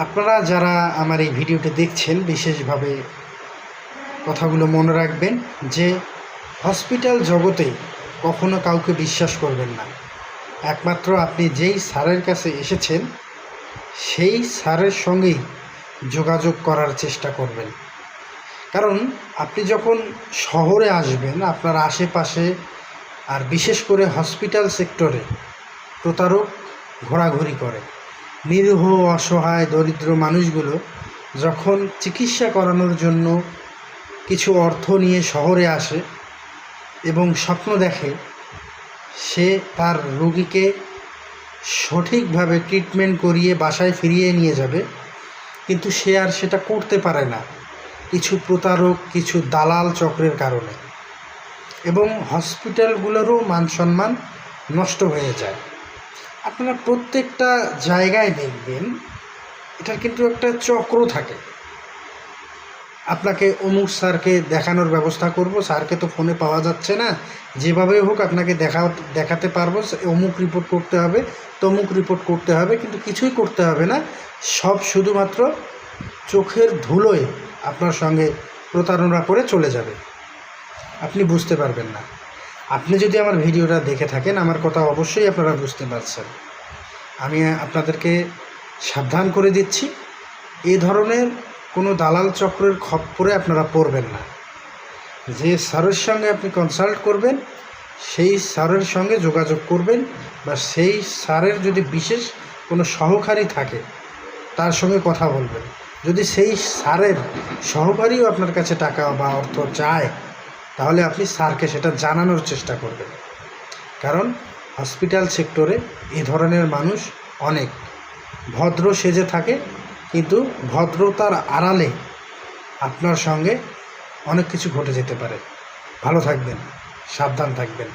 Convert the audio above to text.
আপনারা যারা আমার এই ভিডিওটি দেখছেন বিশেষভাবে কথাগুলো মনে রাখবেন যে হসপিটাল জগতে কখনো কাউকে বিশ্বাস করবেন না। একমাত্র আপনি যেই স্যারের কাছে এসেছেন সেই স্যারের সঙ্গেই যোগাযোগ করার চেষ্টা করবেন। কারণ আপনি যখন শহরে আসবেন আপনার আশেপাশে আর বিশেষ করে হসপিটাল সেক্টরে প্রতারক ঘোরাঘুরি করে। নিরীহ অসহায় দরিদ্র মানুষগুলো যখন চিকিৎসা করানোর জন্য কিছু অর্থ নিয়ে শহরে আসে এবং স্বপ্ন দেখে সে তার রোগীকে সঠিকভাবে ট্রিটমেন্ট করিয়ে বাসায় ফিরিয়ে নিয়ে যাবে, কিন্তু সে আর সেটা করতে পারে না কিছু প্রতারক, কিছু দালাল চক্রের কারণে, এবং হসপিটালগুলোরও মান সম্মান নষ্ট হয়ে যায়। আপনারা প্রত্যেকটা জায়গায় দেখবেন এটার কিন্তু একটা চক্র থাকে। আপনাকে অমুক স্যারকে দেখানোর ব্যবস্থা করব, স্যারকে তো ফোনে পাওয়া যাচ্ছে না, যেভাবে হোক আপনাকে দেখাতে পারবো, অমুক রিপোর্ট করতে হবে, তমুক রিপোর্ট করতে হবে, কিন্তু কিছুই করতে হবে না। সব শুধুমাত্র চোখের ধুলোয় আপনার সঙ্গে প্রতারণা করে চলে যাবে, আপনি বুঝতে পারবেন না। আপনি যদি আমার ভিডিওটা দেখে থাকেন আমার কথা অবশ্যই আপনারা বুঝতে পারছেন। আমি আপনাদেরকে সাবধান করে দিচ্ছি, এই ধরনের কোনো দালাল চক্রের খপ্পরে আপনারা পড়বেন না। যে স্যারের সঙ্গে আপনি কনসাল্ট করবেন সেই স্যারের সঙ্গে যোগাযোগ করবেন, বা সেই স্যারের যদি বিশেষ কোনো সহকারী থাকে তার সঙ্গে কথা বলবেন। যদি সেই স্যারের সহকারীও আপনার কাছে টাকা বা অর্থ চায় তাহলে আপনি স্যারকে সেটা জানানোর চেষ্টা করবেন। কারণ হসপিটাল সেক্টরে এই ধরনের মানুষ অনেক ভদ্র সেজে থাকে, কিন্তু ভদ্রতার আড়ালে আপনার সঙ্গে অনেক কিছু ঘটে যেতে পারে। ভালো থাকবেন, সাবধান থাকবেন।